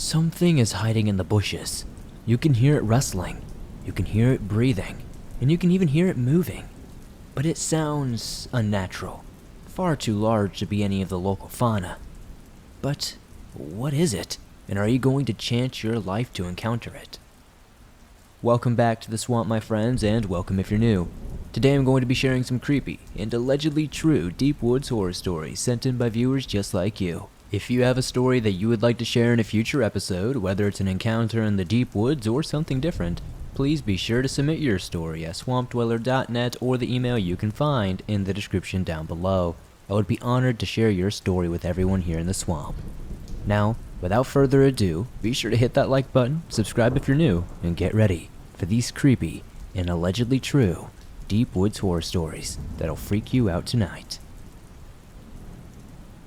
Something is hiding in the bushes. You can hear it rustling, you can hear it breathing, and you can even hear it moving. But it sounds unnatural, far too large to be any of the local fauna. But what is it? And are you going to chance your life to encounter it? Welcome back to the swamp, my friends, and welcome if you're new. Today I'm going to be sharing some creepy and allegedly true deep woods horror stories sent in by viewers just like you. If you have a story that you would like to share in a future episode, whether it's an encounter in the deep woods or something different, please be sure to submit your story at swampdweller.net or the email you can find in the description down below. I would be honored to share your story with everyone here in the swamp. Now, without further ado, be sure to hit that like button, subscribe if you're new, and get ready for these creepy and allegedly true deep woods horror stories that'll freak you out tonight.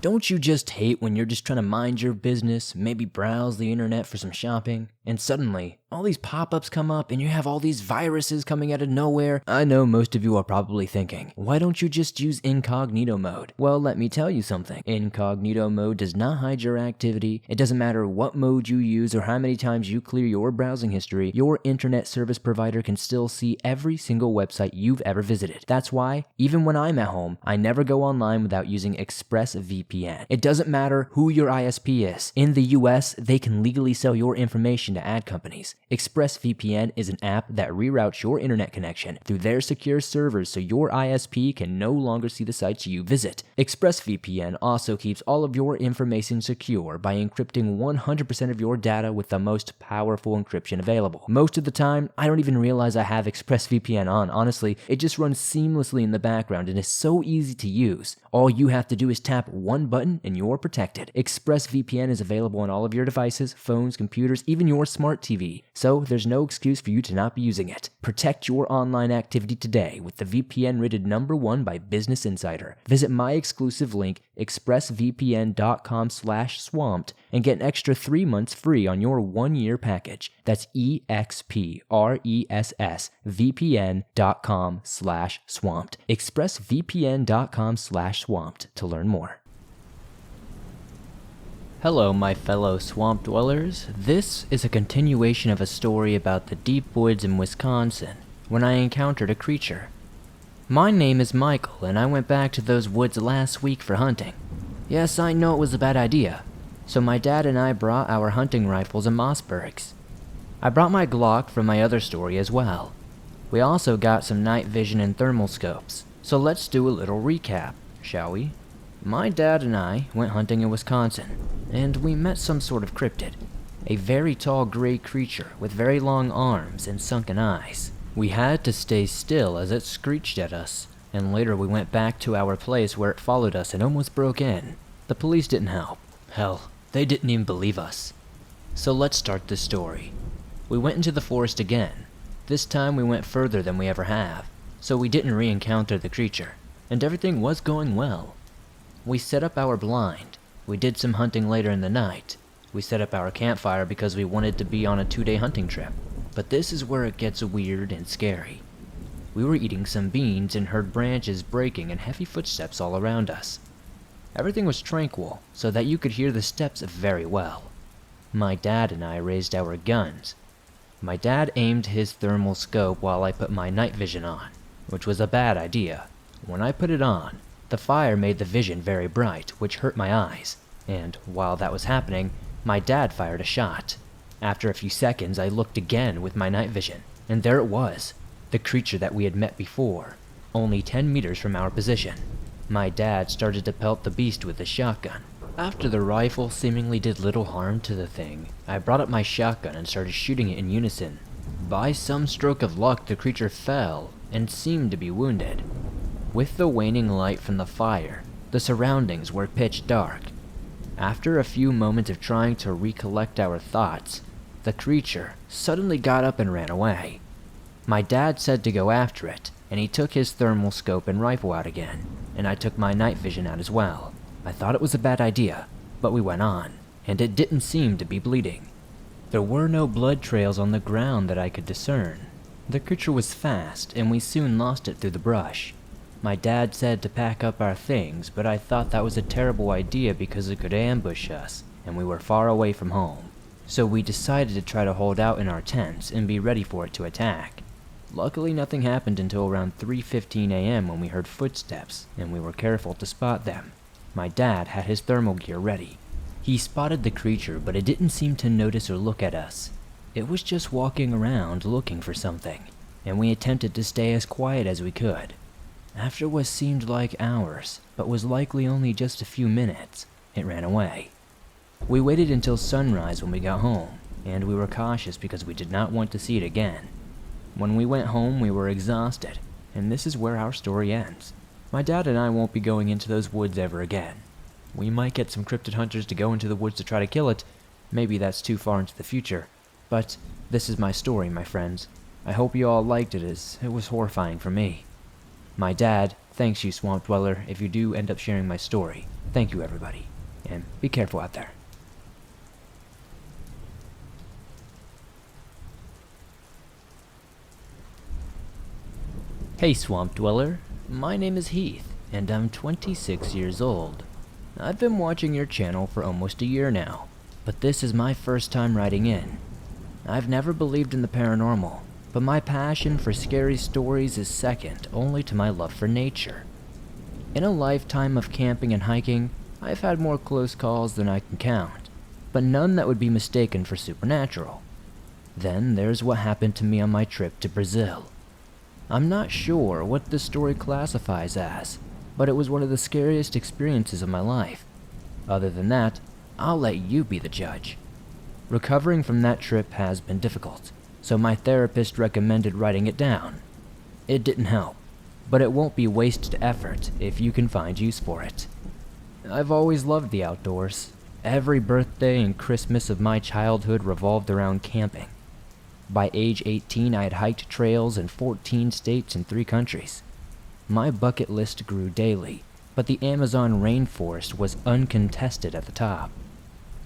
Don't you just hate when you're just trying to mind your business, maybe browse the internet for some shopping, and suddenly all these pop-ups come up and you have all these viruses coming out of nowhere? I know most of you are probably thinking, why don't you just use incognito mode? Well, let me tell you something. Incognito mode does not hide your activity. It doesn't matter what mode you use or how many times you clear your browsing history, your internet service provider can still see every single website you've ever visited. That's why, even when I'm at home, I never go online without using ExpressVPN. It doesn't matter who your ISP is. In the US, they can legally sell your information to ad companies. ExpressVPN is an app that reroutes your internet connection through their secure servers so your ISP can no longer see the sites you visit. ExpressVPN also keeps all of your information secure by encrypting 100% of your data with the most powerful encryption available. Most of the time, I don't even realize I have ExpressVPN on. Honestly, it just runs seamlessly in the background and is so easy to use. All you have to do is tap one button and you're protected. ExpressVPN is available on all of your devices, phones, computers, even your smart TV. So there's no excuse for you to not be using it. Protect your online activity today with the VPN rated #1 by Business Insider. Visit my exclusive link, expressvpn.com/swamped, and get an extra 3 months free on your 1-year package. That's expressvpn.com/swamped. expressvpn.com/swamped to learn more. Hello, my fellow swamp dwellers. This is a continuation of a story about the deep woods in Wisconsin when I encountered a creature. My name is Michael, and I went back to those woods last week for hunting. Yes, I know it was a bad idea. So my dad and I brought our hunting rifles and Mossbergs. I brought my Glock from my other story as well. We also got some night vision and thermal scopes. So let's do a little recap, shall we? My dad and I went hunting in Wisconsin, and we met some sort of cryptid. A very tall gray creature with very long arms and sunken eyes. We had to stay still as it screeched at us, and later we went back to our place where it followed us and almost broke in. The police didn't help. Hell, they didn't even believe us. So let's start this story. We went into the forest again. This time we went further than we ever have, so we didn't re-encounter the creature, and everything was going well. We set up our blind. We did some hunting later in the night. We set up our campfire because we wanted to be on a 2-day hunting trip. But this is where it gets weird and scary. We were eating some beans and heard branches breaking and heavy footsteps all around us. Everything was tranquil, so that you could hear the steps very well. My dad and I raised our guns. My dad aimed his thermal scope while I put my night vision on, which was a bad idea. When I put it on, the fire made the vision very bright, which hurt my eyes, and while that was happening, my dad fired a shot. After a few seconds, I looked again with my night vision, and there it was, the creature that we had met before, only 10 meters from our position. My dad started to pelt the beast with the shotgun. After the rifle seemingly did little harm to the thing, I brought up my shotgun and started shooting it in unison. By some stroke of luck, the creature fell and seemed to be wounded. With the waning light from the fire, the surroundings were pitch dark. After a few moments of trying to recollect our thoughts, the creature suddenly got up and ran away. My dad said to go after it, and he took his thermal scope and rifle out again, and I took my night vision out as well. I thought it was a bad idea, but we went on, and it didn't seem to be bleeding. There were no blood trails on the ground that I could discern. The creature was fast, and we soon lost it through the brush. My dad said to pack up our things, but I thought that was a terrible idea because it could ambush us, and we were far away from home. so we decided to try to hold out in our tents and be ready for it to attack. Luckily, nothing happened until around 3:15 a.m. when we heard footsteps, and we were careful to spot them. My dad had his thermal gear ready. He spotted the creature, but it didn't seem to notice or look at us. It was just walking around looking for something, and we attempted to stay as quiet as we could. After what seemed like hours, but was likely only just a few minutes, it ran away. We waited until sunrise when we got home, and we were cautious because we did not want to see it again. When we went home, we were exhausted, and this is where our story ends. My dad and I won't be going into those woods ever again. We might get some cryptid hunters to go into the woods to try to kill it. Maybe that's too far into the future. But this is my story, my friends. I hope you all liked it, as it was horrifying for me. My dad thanks you, Swamp Dweller, if you do end up sharing my story. Thank you, everybody. And be careful out there. Hey, Swamp Dweller. My name is Heath, and I'm 26 years old. I've been watching your channel for almost a year now, but this is my first time writing in. I've never believed in the paranormal, but my passion for scary stories is second only to my love for nature. In a lifetime of camping and hiking, I've had more close calls than I can count, but none that would be mistaken for supernatural. Then there's what happened to me on my trip to Brazil. I'm not sure what this story classifies as, but it was one of the scariest experiences of my life. Other than that, I'll let you be the judge. Recovering from that trip has been difficult, so my therapist recommended writing it down. It didn't help, but it won't be wasted effort if you can find use for it. I've always loved the outdoors. Every birthday and Christmas of my childhood revolved around camping. By age 18, I had hiked trails in 14 states and 3 countries. My bucket list grew daily, but the Amazon rainforest was uncontested at the top.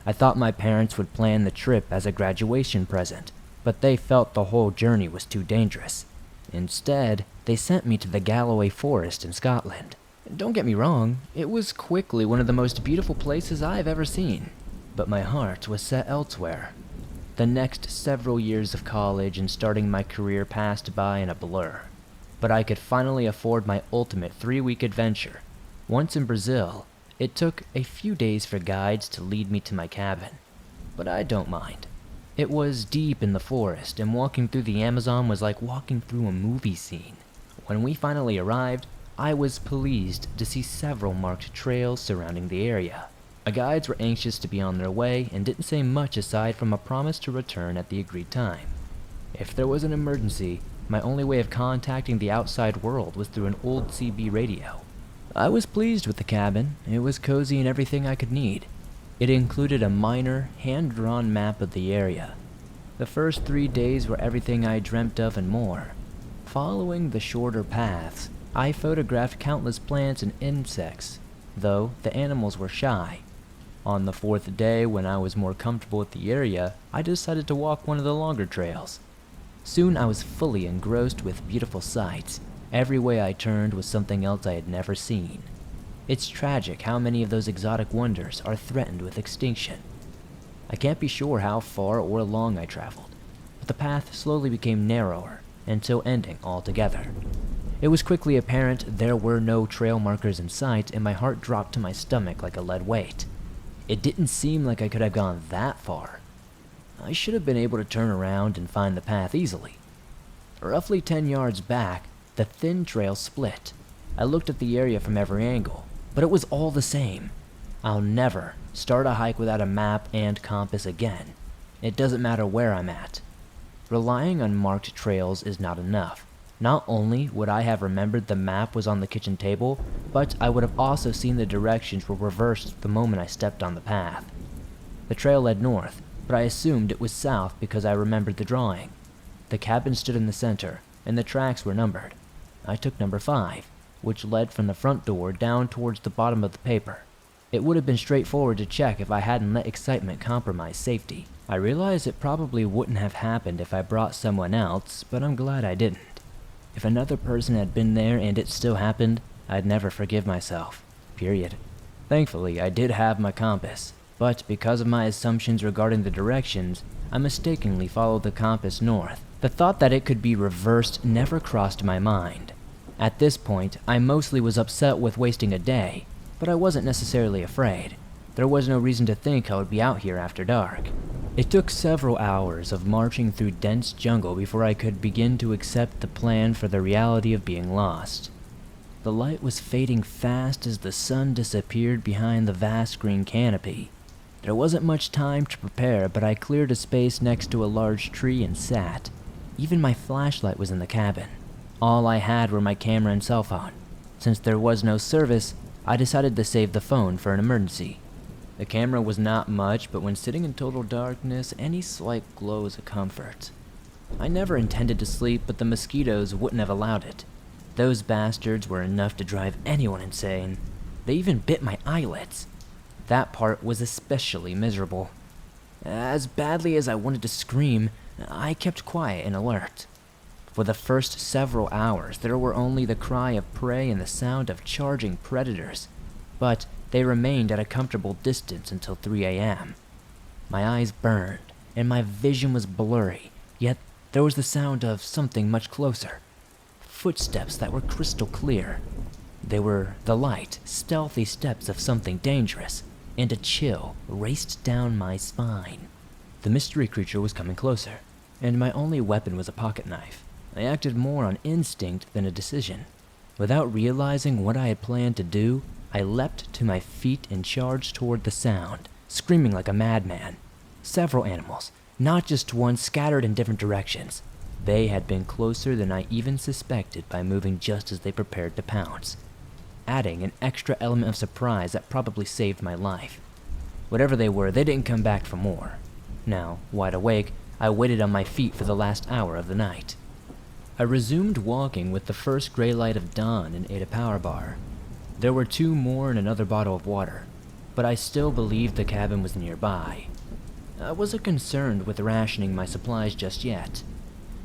I thought my parents would plan the trip as a graduation present, but they felt the whole journey was too dangerous. Instead, they sent me to the Galloway Forest in Scotland. Don't get me wrong, it was quickly one of the most beautiful places I've ever seen, but my heart was set elsewhere. The next several years of college and starting my career passed by in a blur, but I could finally afford my ultimate 3-week adventure. Once in Brazil, it took a few days for guides to lead me to my cabin, but I don't mind. It was deep in the forest, and walking through the Amazon was like walking through a movie scene. When we finally arrived, I was pleased to see several marked trails surrounding the area. The guides were anxious to be on their way and didn't say much aside from a promise to return at the agreed time. If there was an emergency, my only way of contacting the outside world was through an old CB radio. I was pleased with the cabin. It was cozy and everything I could need. It included a minor, hand-drawn map of the area. The first 3 days were everything I dreamt of and more. Following the shorter paths, I photographed countless plants and insects, though the animals were shy. On the 4th day, when I was more comfortable with the area, I decided to walk one of the longer trails. Soon I was fully engrossed with beautiful sights. Every way I turned was something else I had never seen. It's tragic how many of those exotic wonders are threatened with extinction. I can't be sure how far or long I traveled, but the path slowly became narrower until ending altogether. It was quickly apparent there were no trail markers in sight, and my heart dropped to my stomach like a lead weight. It didn't seem like I could have gone that far. I should have been able to turn around and find the path easily. Roughly 10 yards back, the thin trail split. I looked at the area from every angle, but it was all the same. I'll never start a hike without a map and compass again. It doesn't matter where I'm at. Relying on marked trails is not enough. Not only would I have remembered the map was on the kitchen table, but I would have also seen the directions were reversed the moment I stepped on the path. The trail led north, but I assumed it was south because I remembered the drawing. The cabin stood in the center, and the tracks were numbered. I took number 5, which led from the front door down towards the bottom of the paper. It would have been straightforward to check if I hadn't let excitement compromise safety. I realized it probably wouldn't have happened if I brought someone else, but I'm glad I didn't. If another person had been there and it still happened, I'd never forgive myself. Period. Thankfully, I did have my compass. But because of my assumptions regarding the directions, I mistakenly followed the compass north. The thought that it could be reversed never crossed my mind. At this point, I mostly was upset with wasting a day, but I wasn't necessarily afraid. There was no reason to think I would be out here after dark. It took several hours of marching through dense jungle before I could begin to accept the plan for the reality of being lost. The light was fading fast as the sun disappeared behind the vast green canopy. There wasn't much time to prepare, but I cleared a space next to a large tree and sat. Even my flashlight was in the cabin. All I had were my camera and cell phone. Since there was no service, I decided to save the phone for an emergency. The camera was not much, but when sitting in total darkness, any slight glow is a comfort. I never intended to sleep, but the mosquitoes wouldn't have allowed it. Those bastards were enough to drive anyone insane. They even bit my eyelids. That part was especially miserable. As badly as I wanted to scream, I kept quiet and alert. For the first several hours, there were only the cry of prey and the sound of charging predators, but they remained at a comfortable distance until 3 a.m. My eyes burned, and my vision was blurry, yet there was the sound of something much closer. Footsteps that were crystal clear. They were the light, stealthy steps of something dangerous, and a chill raced down my spine. The mystery creature was coming closer, and my only weapon was a pocket knife. I acted more on instinct than a decision. Without realizing what I had planned to do, I leapt to my feet and charged toward the sound, screaming like a madman. Several animals, not just one, scattered in different directions. They had been closer than I even suspected by moving just as they prepared to pounce, adding an extra element of surprise that probably saved my life. Whatever they were, they didn't come back for more. Now, wide awake, I waited on my feet for the last hour of the night. I resumed walking with the first gray light of dawn and ate a power bar. There were 2 more and another bottle of water, but I still believed the cabin was nearby. I wasn't concerned with rationing my supplies just yet.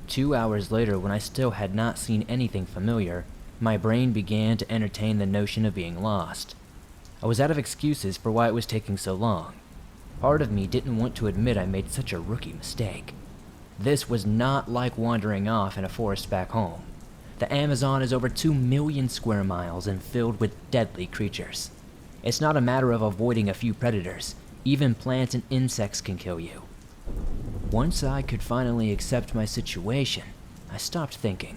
2 hours later, when I still had not seen anything familiar, my brain began to entertain the notion of being lost. I was out of excuses for why it was taking so long. Part of me didn't want to admit I made such a rookie mistake. This was not like wandering off in a forest back home. The Amazon is over 2 million square miles and filled with deadly creatures. It's not a matter of avoiding a few predators. Even plants and insects can kill you. Once I could finally accept my situation, I stopped thinking.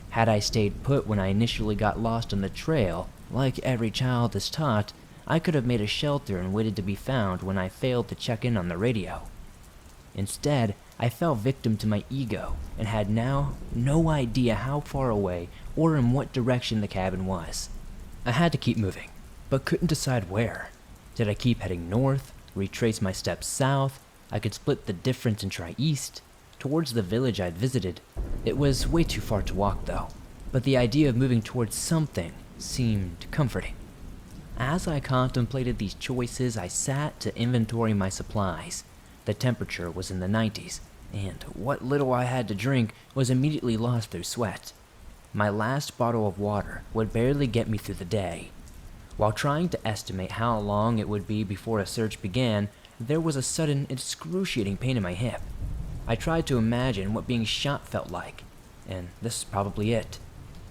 Had I stayed put when I initially got lost on the trail, like every child is taught, I could have made a shelter and waited to be found when I failed to check in on the radio. Instead, I fell victim to my ego and had now no idea how far away or in what direction the cabin was. I had to keep moving, but couldn't decide where. Did I keep heading north, retrace my steps south? I could split the difference and try east, towards the village I'd visited. It was way too far to walk though, but the idea of moving towards something seemed comforting. As I contemplated these choices, I sat to inventory my supplies. The temperature was in the 90s, and what little I had to drink was immediately lost through sweat. My last bottle of water would barely get me through the day. While trying to estimate how long it would be before a search began, there was a sudden, excruciating pain in my hip. I tried to imagine what being shot felt like, and this is probably it.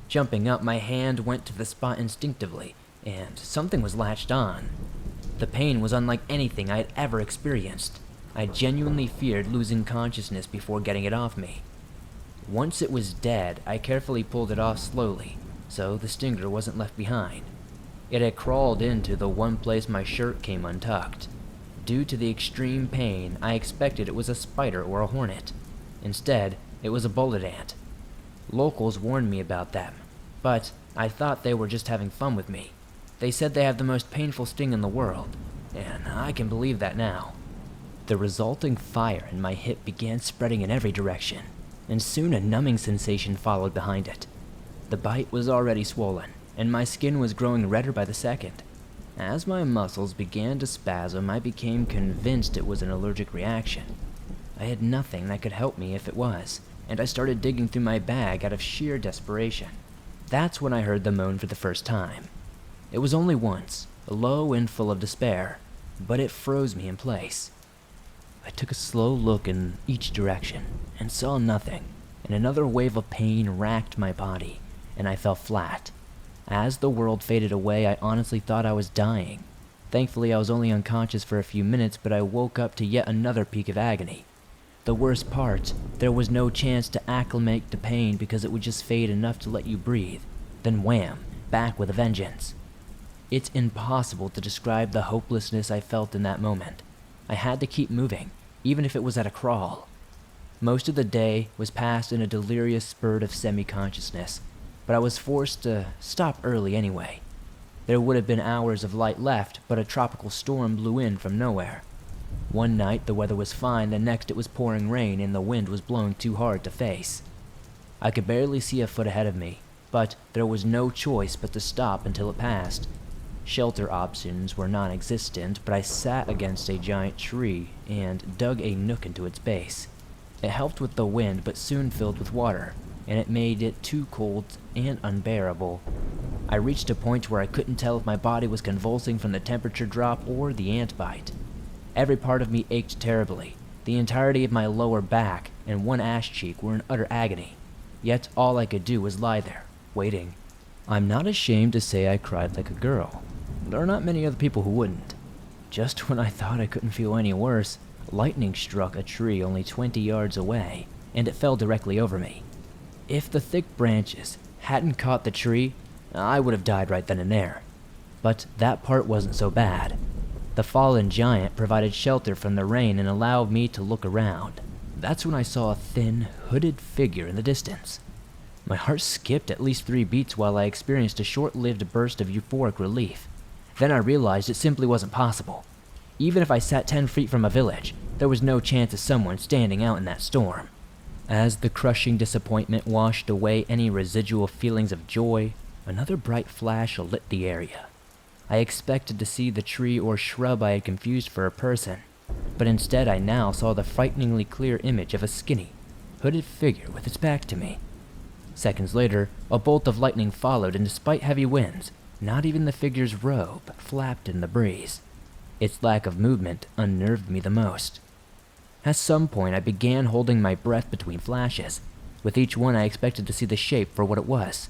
Jumping up, my hand went to the spot instinctively, and something was latched on. The pain was unlike anything I had ever experienced. I genuinely feared losing consciousness before getting it off me. Once it was dead, I carefully pulled it off slowly, so the stinger wasn't left behind. It had crawled into the one place my shirt came untucked. Due to the extreme pain, I expected it was a spider or a hornet. Instead, it was a bullet ant. Locals warned me about them, but I thought they were just having fun with me. They said they have the most painful sting in the world, and I can believe that now. The resulting fire in my hip began spreading in every direction, and soon a numbing sensation followed behind it. The bite was already swollen, and my skin was growing redder by the second. As my muscles began to spasm, I became convinced it was an allergic reaction. I had nothing that could help me if it was, and I started digging through my bag out of sheer desperation. That's when I heard the moan for the first time. It was only once, low and full of despair. but it froze me in place. I took a slow look in each direction and saw nothing, and another wave of pain racked my body, and I fell flat. As the world faded away, I honestly thought I was dying. Thankfully, I was only unconscious for a few minutes, but I woke up to yet another peak of agony. The worst part, there was no chance to acclimate to pain because it would just fade enough to let you breathe. Then wham, back with a vengeance. It's impossible to describe the hopelessness I felt in that moment. I had to keep moving, even if it was at a crawl. Most of the day was passed in a delirious spurt of semi-consciousness, but I was forced to stop early anyway. There would have been hours of light left, but a tropical storm blew in from nowhere. One night the weather was fine, the next it was pouring rain and the wind was blowing too hard to face. I could barely see a foot ahead of me, but there was no choice but to stop until it passed. Shelter options were non-existent, but I sat against a giant tree and dug a nook into its base. It helped with the wind, but soon filled with water, and it made it too cold and unbearable. I reached a point where I couldn't tell if my body was convulsing from the temperature drop or the ant bite. Every part of me ached terribly. The entirety of my lower back and one ass cheek were in utter agony. Yet all I could do was lie there, waiting. I'm not ashamed to say I cried like a girl. There are not many other people who wouldn't. Just when I thought I couldn't feel any worse, lightning struck a tree only 20 yards away, and it fell directly over me. If the thick branches hadn't caught the tree, I would have died right then and there. But that part wasn't so bad. The fallen giant provided shelter from the rain and allowed me to look around. That's when I saw a thin, hooded figure in the distance. My heart skipped at least 3 beats while I experienced a short-lived burst of euphoric relief. Then I realized it simply wasn't possible. Even if I sat 10 feet from a village, there was no chance of someone standing out in that storm. As the crushing disappointment washed away any residual feelings of joy, another bright flash lit the area. I expected to see the tree or shrub I had confused for a person, but instead I now saw the frighteningly clear image of a skinny, hooded figure with its back to me. Seconds later, a bolt of lightning followed, and despite heavy winds, not even the figure's robe flapped in the breeze. Its lack of movement unnerved me the most. At some point, I began holding my breath between flashes. With each one, I expected to see the shape for what it was.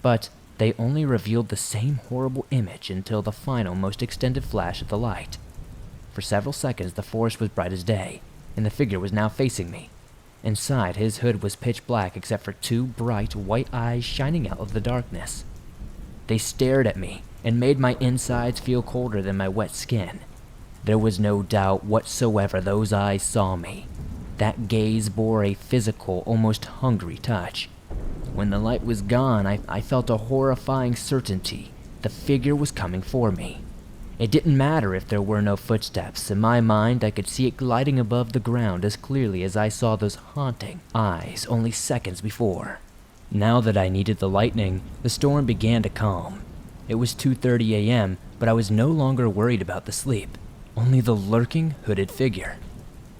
But they only revealed the same horrible image until the final, most extended flash of the light. For several seconds, the forest was bright as day, and the figure was now facing me. Inside, his hood was pitch black except for 2 bright white eyes shining out of the darkness. They stared at me and made my insides feel colder than my wet skin. There was no doubt whatsoever those eyes saw me. That gaze bore a physical, almost hungry touch. When the light was gone, I felt a horrifying certainty the figure was coming for me. It didn't matter if there were no footsteps. In my mind, I could see it gliding above the ground as clearly as I saw those haunting eyes only seconds before. Now that I needed the lightning, the storm began to calm. It was 2:30 a.m., but I was no longer worried about the sleep, only the lurking, hooded figure.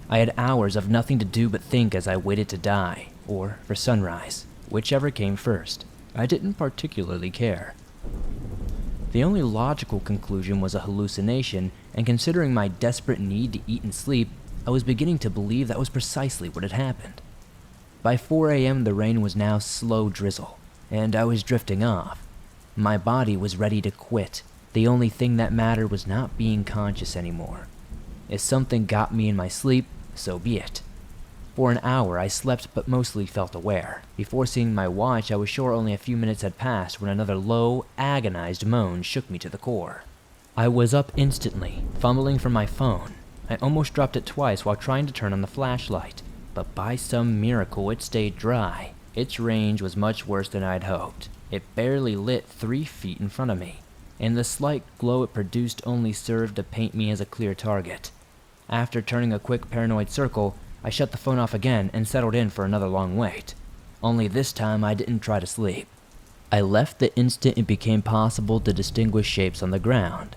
I had hours of nothing to do but think as I waited to die, or for sunrise, whichever came first. I didn't particularly care. The only logical conclusion was a hallucination, and considering my desperate need to eat and sleep, I was beginning to believe that was precisely what had happened. By 4 a.m. the rain was now slow drizzle, and I was drifting off. My body was ready to quit. The only thing that mattered was not being conscious anymore. If something got me in my sleep, so be it. For an hour I slept but mostly felt aware. Before seeing my watch, I was sure only a few minutes had passed when another low, agonized moan shook me to the core. I was up instantly, fumbling for my phone. I almost dropped it twice while trying to turn on the flashlight, but by some miracle it stayed dry. Its range was much worse than I'd hoped. It barely lit 3 feet in front of me, and the slight glow it produced only served to paint me as a clear target. After turning a quick paranoid circle, I shut the phone off again and settled in for another long wait. Only this time I didn't try to sleep. I left the instant it became possible to distinguish shapes on the ground.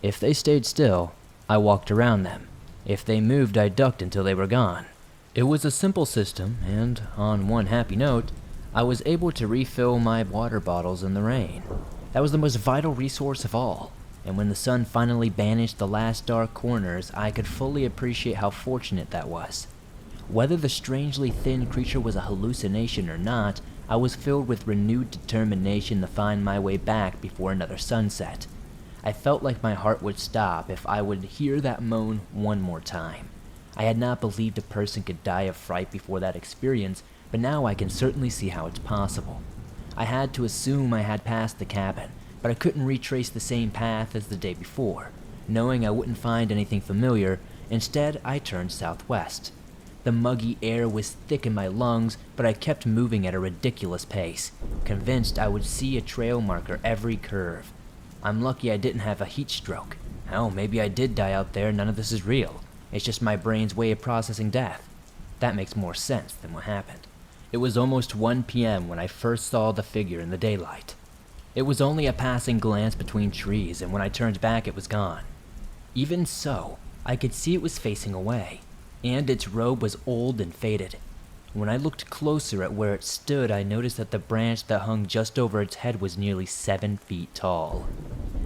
If they stayed still, I walked around them. If they moved, I ducked until they were gone. It was a simple system, and on one happy note, I was able to refill my water bottles in the rain. That was the most vital resource of all. and when the sun finally banished the last dark corners, I could fully appreciate how fortunate that was. Whether the strangely thin creature was a hallucination or not, I was filled with renewed determination to find my way back before another sunset. I felt like my heart would stop if I would hear that moan one more time. I had not believed a person could die of fright before that experience, but now I can certainly see how it's possible. I had to assume I had passed the cabin, but I couldn't retrace the same path as the day before. Knowing I wouldn't find anything familiar, instead I turned southwest. The muggy air was thick in my lungs, but I kept moving at a ridiculous pace, convinced I would see a trail marker every curve. I'm lucky I didn't have a heat stroke. Hell, maybe I did die out there and none of this is real. It's just my brain's way of processing death. That makes more sense than what happened. It was almost 1 p.m. when I first saw the figure in the daylight. It was only a passing glance between trees, and when I turned back it was gone. Even so, I could see it was facing away, and its robe was old and faded. When I looked closer at where it stood, I noticed that the branch that hung just over its head was nearly 7 feet tall.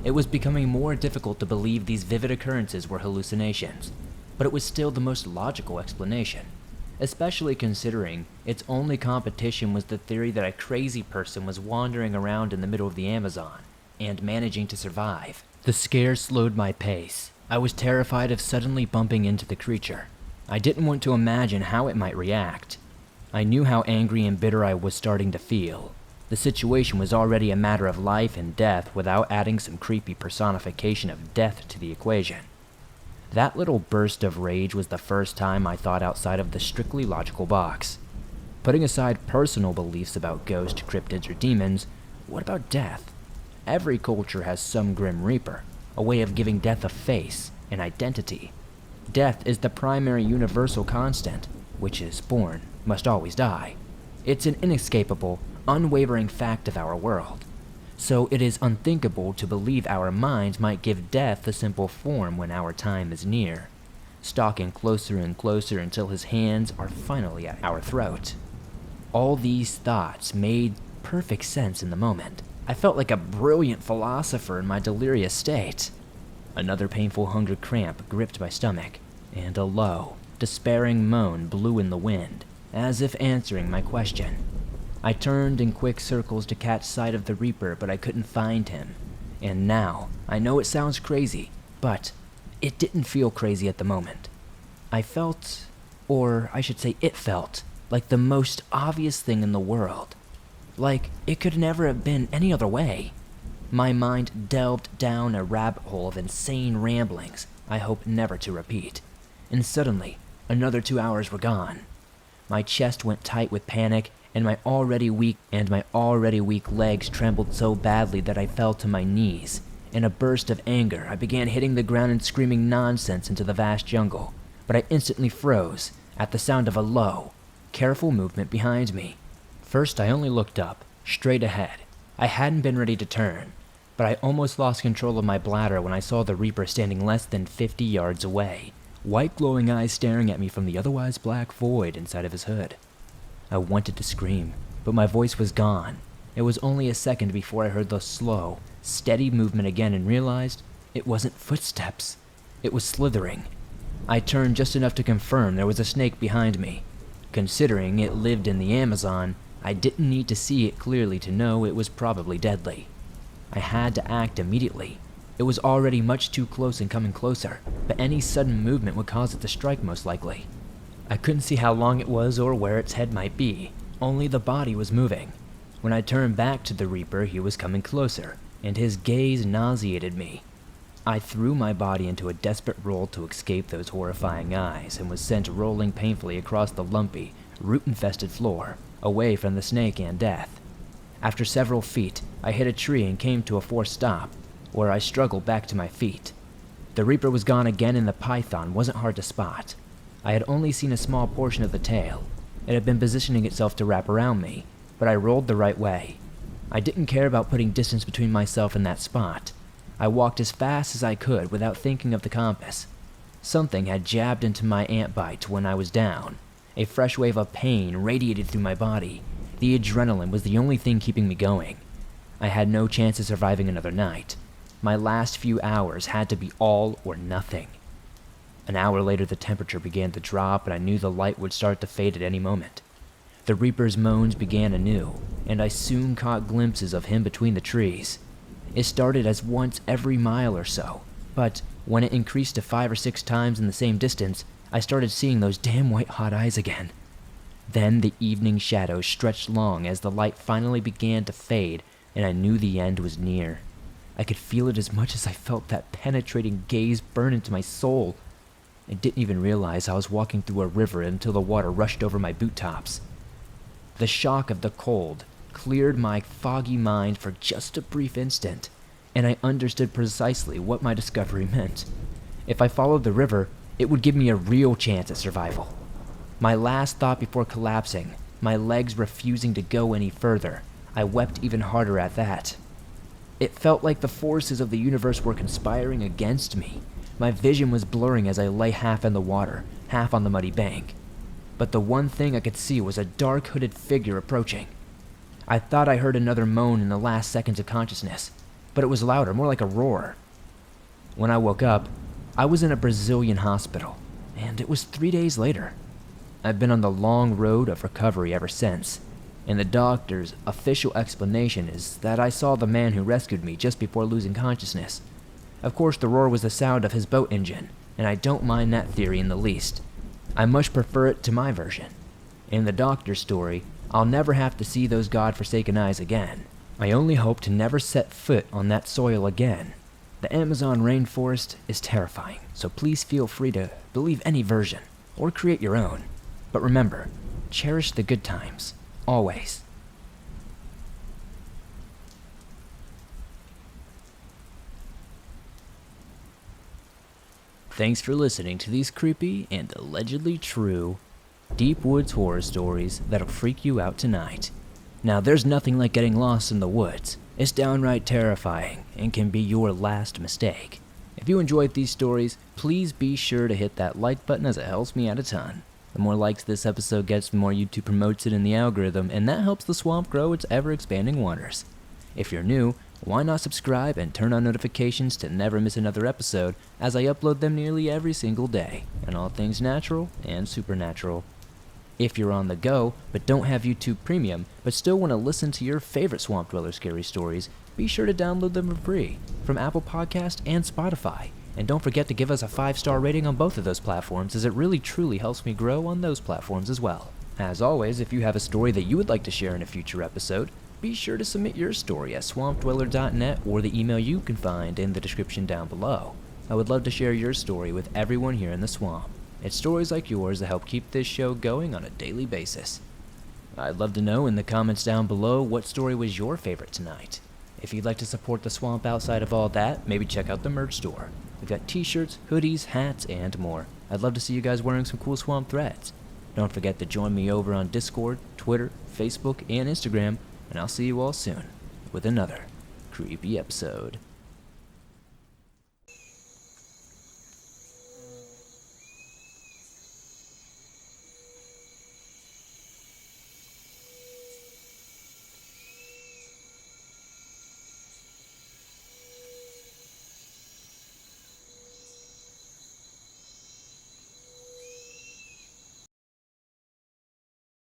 It was becoming more difficult to believe these vivid occurrences were hallucinations, but it was still the most logical explanation, especially considering its only competition was the theory that a crazy person was wandering around in the middle of the Amazon and managing to survive. The scare slowed my pace. I was terrified of suddenly bumping into the creature. I didn't want to imagine how it might react. I knew how angry and bitter I was starting to feel. The situation was already a matter of life and death without adding some creepy personification of death to the equation. That little burst of rage was the first time I thought outside of the strictly logical box. Putting aside personal beliefs about ghosts, cryptids, or demons, what about death? Every culture has some grim reaper, a way of giving death a face, an identity. Death is the primary universal constant, which is born, must always die. It's an inescapable, unwavering fact of our world. So it is unthinkable to believe our minds might give death a simple form when our time is near, stalking closer and closer until his hands are finally at our throat. All these thoughts made perfect sense in the moment. I felt like a brilliant philosopher in my delirious state. Another painful hunger cramp gripped my stomach, and a low, despairing moan blew in the wind, as if answering my question. I turned in quick circles to catch sight of the Reaper, but I couldn't find him. And now, I know it sounds crazy, but it didn't feel crazy at the moment. I felt, or I should say it felt, like the most obvious thing in the world. Like it could never have been any other way. My mind delved down a rabbit hole of insane ramblings I hope never to repeat. And suddenly, another 2 hours were gone. My chest went tight with panic, and my already weak legs trembled so badly that I fell to my knees. In a burst of anger, I began hitting the ground and screaming nonsense into the vast jungle, but I instantly froze at the sound of a low, careful movement behind me. First, I only looked up, straight ahead. I hadn't been ready to turn, but I almost lost control of my bladder when I saw the Reaper standing less than 50 yards away, white glowing eyes staring at me from the otherwise black void inside of his hood. I wanted to scream, but my voice was gone. It was only a second before I heard the slow, steady movement again and realized it wasn't footsteps. It was slithering. I turned just enough to confirm there was a snake behind me. Considering it lived in the Amazon, I didn't need to see it clearly to know it was probably deadly. I had to act immediately. It was already much too close and coming closer, but any sudden movement would cause it to strike most likely. I couldn't see how long it was or where its head might be, only the body was moving. When I turned back to the Reaper, he was coming closer, and his gaze nauseated me. I threw my body into a desperate roll to escape those horrifying eyes and was sent rolling painfully across the lumpy, root-infested floor, away from the snake and death. After several feet, I hit a tree and came to a forced stop, where I struggled back to my feet. The Reaper was gone again and the python wasn't hard to spot. I had only seen a small portion of the tail. It had been positioning itself to wrap around me, but I rolled the right way. I didn't care about putting distance between myself and that spot. I walked as fast as I could without thinking of the compass. Something had jabbed into my ant bite when I was down. A fresh wave of pain radiated through my body. The adrenaline was the only thing keeping me going. I had no chance of surviving another night. My last few hours had to be all or nothing. An hour later, the temperature began to drop, and I knew the light would start to fade at any moment. The Reaper's moans began anew, and I soon caught glimpses of him between the trees. It started as once every mile or so, but when it increased to 5 or 6 times in the same distance, I started seeing those damn white-hot eyes again. Then the evening shadows stretched long as the light finally began to fade, and I knew the end was near. I could feel it as much as I felt that penetrating gaze burn into my soul. I didn't even realize I was walking through a river until the water rushed over my boot tops. The shock of the cold cleared my foggy mind for just a brief instant, and I understood precisely what my discovery meant. If I followed the river, it would give me a real chance at survival. My last thought before collapsing, my legs refusing to go any further, I wept even harder at that. It felt like the forces of the universe were conspiring against me. My vision was blurring as I lay half in the water, half on the muddy bank. But the one thing I could see was a dark hooded figure approaching. I thought I heard another moan in the last seconds of consciousness, but it was louder, more like a roar. When I woke up, I was in a Brazilian hospital, and it was 3 days later. I've been on the long road of recovery ever since, and the doctor's official explanation is that I saw the man who rescued me just before losing consciousness. Of course, the roar was the sound of his boat engine, and I don't mind that theory in the least. I much prefer it to my version. In the doctor's story, I'll never have to see those God-forsaken eyes again. I only hope to never set foot on that soil again. The Amazon rainforest is terrifying, so please feel free to believe any version, or create your own. But remember, cherish the good times, always. Thanks for listening to these creepy and allegedly true deep woods horror stories that'll freak you out tonight. Now, there's nothing like getting lost in the woods. It's downright terrifying and can be your last mistake. If you enjoyed these stories, please be sure to hit that like button as it helps me out a ton. The more likes this episode gets, the more YouTube promotes it in the algorithm, and that helps the swamp grow its ever-expanding waters. If you're new, why not subscribe and turn on notifications to never miss another episode, as I upload them nearly every single day, on all things natural and supernatural. If you're on the go, but don't have YouTube Premium, but still want to listen to your favorite Swamp Dweller scary stories, be sure to download them for free from Apple Podcast and Spotify. And don't forget to give us a 5-star rating on both of those platforms, as it really truly helps me grow on those platforms as well. As always, if you have a story that you would like to share in a future episode, be sure to submit your story at swampdweller.net or the email you can find in the description down below. I would love to share your story with everyone here in the swamp. It's stories like yours that help keep this show going on a daily basis. I'd love to know in the comments down below what story was your favorite tonight. If you'd like to support the swamp outside of all that, maybe check out the merch store. We've got t-shirts, hoodies, hats, and more. I'd love to see you guys wearing some cool swamp threads. Don't forget to join me over on Discord, Twitter, Facebook, and Instagram, and I'll see you all soon with another creepy episode.